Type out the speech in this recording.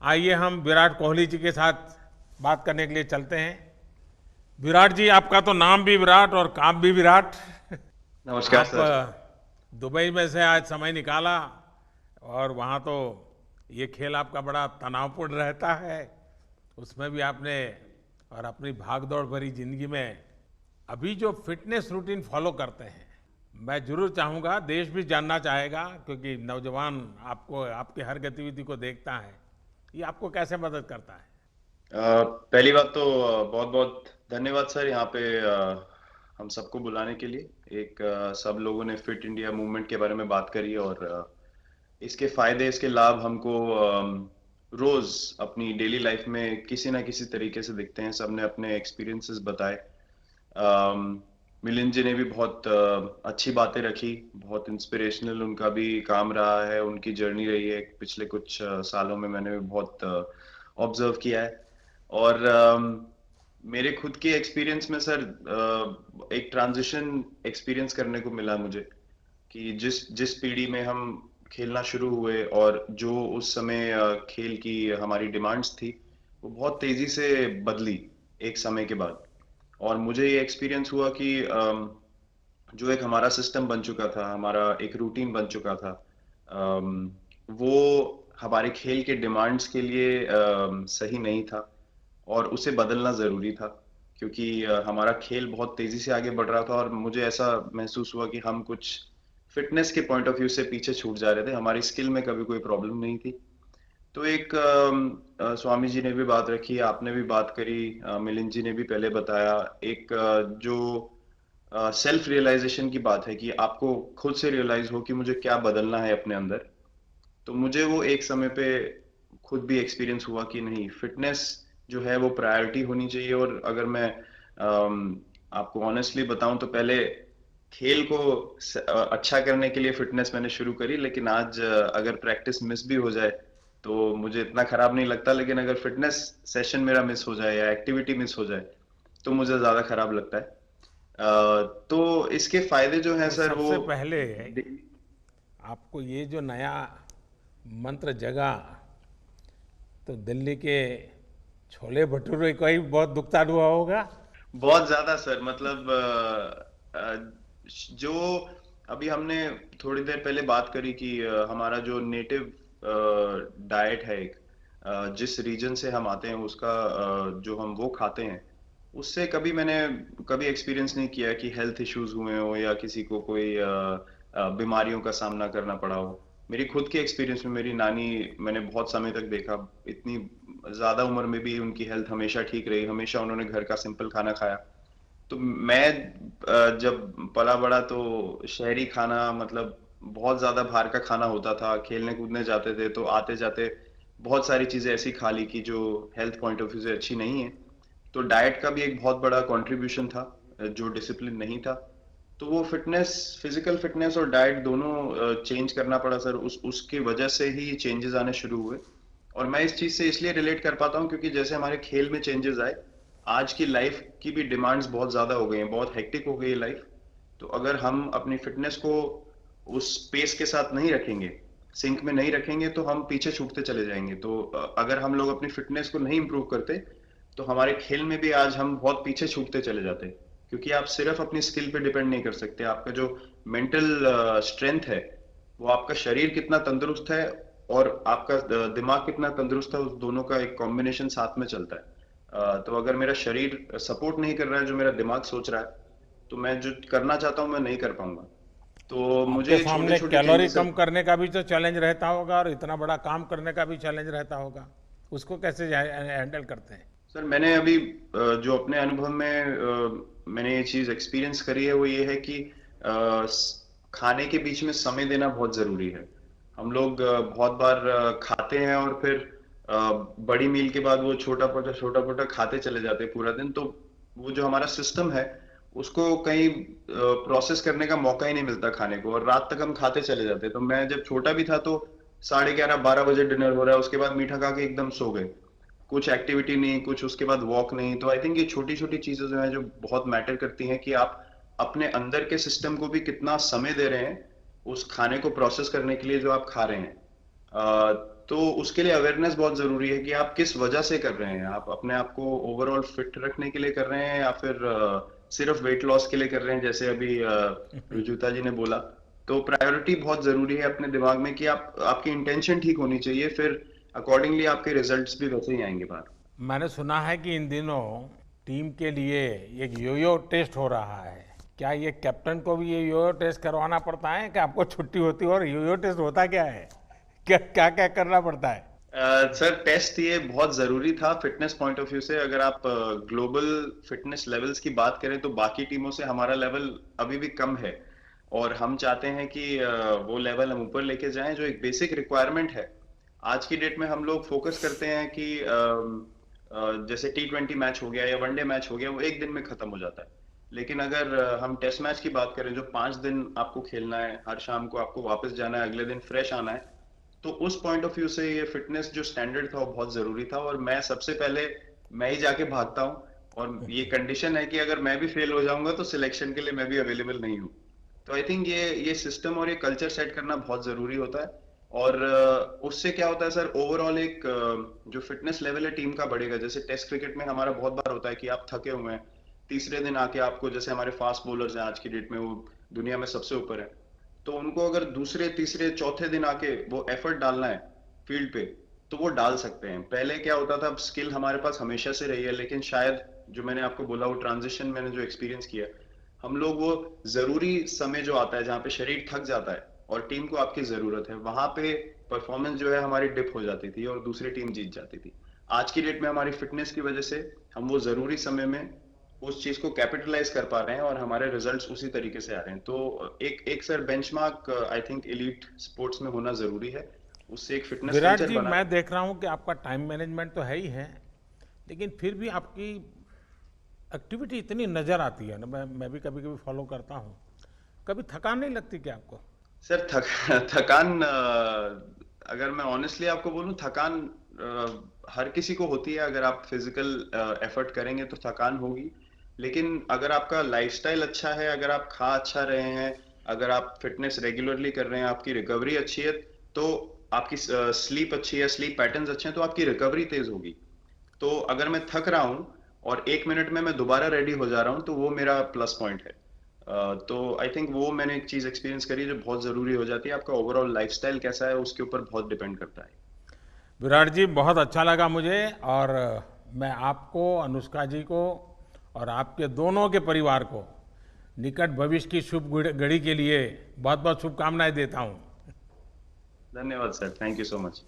आइए हम विराट कोहली जी के साथ बात करने के लिए चलते हैं। विराट जी, आपका तो नाम भी विराट और काम भी विराट। नमस्कार आप सर। दुबई में से आज समय निकाला और वहाँ तो ये खेल आपका बड़ा तनावपूर्ण रहता है। उसमें भी आपने और अपनी भाग-दौड़ भरी ज़िंदगी में अभी जो फ़िटनेस रूटीन फ़ॉलो करते हैं, मैं ज़रूर चाहूँगा, देश भी जानना चाहेगा क्योंकि नौजवान आपको आपकी हर गतिविधि को देखता है। ये आपको कैसे मदद करता है? पहली बात तो बहुत बहुत धन्यवाद सर यहाँ पे हम सबको बुलाने के लिए। सब लोगों ने फिट इंडिया मूवमेंट के बारे में बात करी और इसके फायदे इसके लाभ हमको रोज अपनी डेली लाइफ में किसी ना किसी तरीके से दिखते हैं। सबने अपने एक्सपीरियंसेस बताए। मिलिंद जी ने भी बहुत अच्छी बातें रखी। बहुत इंस्पिरेशनल उनका भी काम रहा है, उनकी जर्नी रही है पिछले कुछ सालों में। मैंने भी बहुत ऑब्जर्व किया है। और मेरे खुद के एक्सपीरियंस में सर एक ट्रांजिशन एक्सपीरियंस करने को मिला मुझे कि जिस जिस पीढ़ी में हम खेलना शुरू हुए और जो उस समय खेल की हमारी डिमांड्स थी, वो बहुत तेजी से बदली एक समय के बाद। और मुझे ये एक्सपीरियंस हुआ कि जो एक हमारा सिस्टम बन चुका था, हमारा एक रूटीन बन चुका था, वो हमारे खेल के डिमांड्स के लिए सही नहीं था और उसे बदलना ज़रूरी था। क्योंकि हमारा खेल बहुत तेज़ी से आगे बढ़ रहा था और मुझे ऐसा महसूस हुआ कि हम कुछ फिटनेस के पॉइंट ऑफ व्यू से पीछे छूट जा रहे थे। हमारी स्किल में कभी कोई प्रॉब्लम नहीं थी। तो स्वामी जी ने भी बात रखी, आपने भी बात करी, मिलिंद जी ने भी पहले बताया। जो सेल्फ रियलाइजेशन की बात है कि आपको खुद से रियलाइज हो कि मुझे क्या बदलना है अपने अंदर। तो मुझे वो एक समय पे खुद भी एक्सपीरियंस हुआ कि नहीं, फिटनेस जो है वो प्रायोरिटी होनी चाहिए। और अगर मैं आपको ऑनेस्टली बताऊं तो पहले खेल को अच्छा करने के लिए फिटनेस मैंने शुरू करी, लेकिन आज अगर प्रैक्टिस मिस भी हो जाए तो मुझे इतना खराब नहीं लगता। लेकिन अगर फिटनेस सेशन मेरा मिस हो जाए या एक्टिविटी मिस हो जाए तो मुझे ज्यादा खराब लगता है। तो इसके फायदे जो हैं तो सर वो सबसे पहले आपको ये जो नया मंत्र जगा, तो दिल्ली के छोले भटूरे का ही बहुत दुखता हुआ होगा। बहुत ज्यादा सर। मतलब जो अभी हमने थोड़ी देर पहले बात करी कि हमारा जो नेटिव डाइट है, जिस रीजन से हम आते हैं उसका जो हम वो खाते हैं, उससे मैंने कभी एक्सपीरियंस नहीं किया कि हेल्थ इश्यूज हुए हो या किसी को कोई बीमारियों का सामना करना पड़ा हो। मेरी खुद के एक्सपीरियंस में मेरी नानी, मैंने बहुत समय तक देखा, इतनी ज्यादा उम्र में भी उनकी हेल्थ हमेशा ठीक रही। हमेशा उन्होंने घर का सिंपल खाना खाया। तो मैं जब पला बड़ा तो शहरी खाना, मतलब बहुत ज्यादा बाहर का खाना होता था। खेलने कूदने जाते थे तो आते जाते बहुत सारी चीजें ऐसी खा ली कि जो हेल्थ पॉइंट ऑफ व्यू से अच्छी नहीं है। तो डाइट का भी एक बहुत बड़ा कंट्रीब्यूशन था, जो डिसिप्लिन नहीं था। तो वो फिटनेस, फिजिकल फिटनेस और डाइट दोनों चेंज करना पड़ा सर। उस उसकी वजह से ही चेंजेस आने शुरू हुए। और मैं इस चीज से इसलिए रिलेट कर पाता हूँ क्योंकि जैसे हमारे खेल में चेंजेस आए, आज की लाइफ की भी डिमांड्स बहुत ज्यादा हो गई हैं, बहुत हेक्टिक हो गई है लाइफ। तो अगर हम अपनी फिटनेस को उस पेस के साथ नहीं रखेंगे, सिंक में नहीं रखेंगे, तो हम पीछे छूटते चले जाएंगे। तो अगर हम लोग अपनी फिटनेस को नहीं इंप्रूव करते तो हमारे खेल में भी आज हम बहुत पीछे छूटते चले जाते हैं। क्योंकि आप सिर्फ अपनी स्किल पे डिपेंड नहीं कर सकते। आपका जो मेंटल स्ट्रेंथ है, वो आपका शरीर कितना तंदुरुस्त है और आपका दिमाग कितना तंदुरुस्त है, उस दोनों का एक कॉम्बिनेशन साथ में चलता है। तो अगर मेरा शरीर सपोर्ट नहीं कर रहा है जो मेरा दिमाग सोच रहा है, तो मैं जो करना चाहता हूँ मैं नहीं कर पाऊंगा। तो आपके मुझे छोटे सामने छोटे कैलोरी चेंजेस। कम करने का भी तो चैलेंज रहता होगा और इतना बड़ा काम करने का भी चैलेंज रहता होगा। उसको कैसे हैंडल करते हैं? सर मैंने अभी जो अपने अनुभव में मैंने ये चीज एक्सपीरियंस करी है, वो ये है कि खाने के बीच में समय देना बहुत जरूरी है। हम लोग बहुत बार खाते हैं और फिर बड़ी मील के बाद वो छोटा छोटा खाते चले जाते हैं पूरा दिन। तो वो जो हमारा सिस्टम है, उसको कहीं प्रोसेस करने का मौका ही नहीं मिलता खाने को, और रात तक हम खाते चले जाते हैं। तो मैं जब छोटा भी था तो 11:30 12 बजे डिनर हो रहा है, उसके बाद मीठा खा के एकदम सो गए। कुछ एक्टिविटी नहीं, कुछ उसके बाद वॉक नहीं। तो आई थिंक ये छोटी छोटी चीजें जो है जो बहुत मैटर करती हैं कि आप अपने अंदर के सिस्टम को भी कितना समय दे रहे हैं उस खाने को प्रोसेस करने के लिए जो आप खा रहे हैं। तो उसके लिए अवेयरनेस बहुत जरूरी है कि आप किस वजह से कर रहे हैं। आप अपने आप को ओवरऑल फिट रखने के लिए कर रहे हैं या फिर सिर्फ वेट लॉस के लिए कर रहे हैं, जैसे अभी रुजुता जी ने बोला। तो प्रायोरिटी बहुत जरूरी है अपने दिमाग में कि आपकी इंटेंशन ठीक होनी चाहिए, फिर अकॉर्डिंगली आपके रिजल्ट्स भी वैसे ही आएंगे बाहर। मैंने सुना है कि इन दिनों टीम के लिए एक योयो टेस्ट हो रहा है। क्या ये कैप्टन को भी ये योयो टेस्ट करवाना पड़ता है कि आपको छुट्टी होती है? और योयो टेस्ट होता क्या है? क्या क्या क्या करना पड़ता है? सर, टेस्ट ये बहुत जरूरी था फिटनेस पॉइंट ऑफ व्यू से। अगर आप ग्लोबल फिटनेस लेवल्स की बात करें तो बाकी टीमों से हमारा लेवल अभी भी कम है, और हम चाहते हैं कि वो लेवल हम ऊपर लेके जाएं। जो एक बेसिक रिक्वायरमेंट है आज की डेट में, हम लोग फोकस करते हैं कि जैसे T20 मैच हो गया या वनडे मैच हो गया, वो एक दिन में खत्म हो जाता है। लेकिन अगर हम टेस्ट मैच की बात करें जो 5 दिन आपको खेलना है, हर शाम को आपको वापस जाना है, अगले दिन फ्रेश आना है, तो उस पॉइंट ऑफ व्यू से ये फिटनेस जो स्टैंडर्ड था वो बहुत जरूरी था। और मैं सबसे पहले मैं ही जाके भागता हूँ, और ये कंडीशन है कि अगर मैं भी फेल हो जाऊंगा तो सिलेक्शन के लिए मैं भी अवेलेबल नहीं हूँ। तो आई थिंक ये सिस्टम और ये कल्चर सेट करना बहुत जरूरी होता है। और उससे क्या होता है सर, ओवरऑल एक जो फिटनेस लेवल है टीम का बढ़ेगा। जैसे टेस्ट क्रिकेट में हमारा बहुत बार होता है कि आप थके हुए हैं, तीसरे दिन आके आपको, जैसे हमारे फास्ट बॉलर्स हैं आज की डेट में, वो दुनिया में सबसे ऊपर है, तो उनको अगर दूसरे तीसरे चौथे दिन आके वो एफर्ट डालना है फील्ड पे, तो वो डाल सकते हैं। पहले क्या होता था, स्किल हमारे पास हमेशा से रही है, लेकिन शायद जो मैंने आपको बोला, वो ट्रांजिशन मैंने जो एक्सपीरियंस किया, हम लोग वो जरूरी समय जो आता है जहाँ पे शरीर थक जाता है और टीम को आपकी जरूरत है, वहां पे परफॉर्मेंस जो है हमारी डिप हो जाती थी और दूसरी टीम जीत जाती थी। आज की डेट में हमारी फिटनेस की वजह से हम वो जरूरी समय में उस चीज को कैपिटलाइज कर पा रहे हैं और हमारे रिजल्ट्स उसी तरीके से आ रहे हैं। तो एक एक sir benchmark I think elite sports में होना जरूरी है, उससे एक फिटनेस विराट कल्चर जी, बना। मैं देख रहा हूँ कि आपका टाइम मैनेजमेंट तो है ही है, लेकिन फिर भी आपकी एक्टिविटी इतनी नज़र आती है ना, मैं भी कभी कभी फॉलो करता हूँ। कभी थकान नहीं लगती क्या आपको? सर, थकान, अगर मैं ऑनेस्टली आपको बोलूं, थकान हर किसी को होती है। अगर आप फिजिकल एफर्ट करेंगे तो थकान होगी, लेकिन अगर आपका लाइफस्टाइल अच्छा है, अगर आप खा अच्छा रहे हैं, अगर आप फिटनेस रेगुलरली कर रहे हैं, आपकी रिकवरी अच्छी है, तो आपकी स्लीप अच्छी है, स्लीप पैटर्न्स अच्छे हैं, तो आपकी रिकवरी तेज होगी। तो अगर मैं थक रहा हूँ और 1 मिनट में मैं दोबारा रेडी हो जा रहा हूँ, तो वो मेरा प्लस पॉइंट है। तो आई थिंक वो मैंने एक चीज एक्सपीरियंस करी जो बहुत जरूरी हो जाती है। आपका ओवरऑल लाइफस्टाइल कैसा है उसके ऊपर बहुत डिपेंड करता है। विराट जी, बहुत अच्छा लगा मुझे। और मैं आपको, अनुष्का जी को और आपके दोनों के परिवार को निकट भविष्य की शुभ घड़ी के लिए बहुत बहुत शुभकामनाएं देता हूँ। धन्यवाद sir, thank you so much.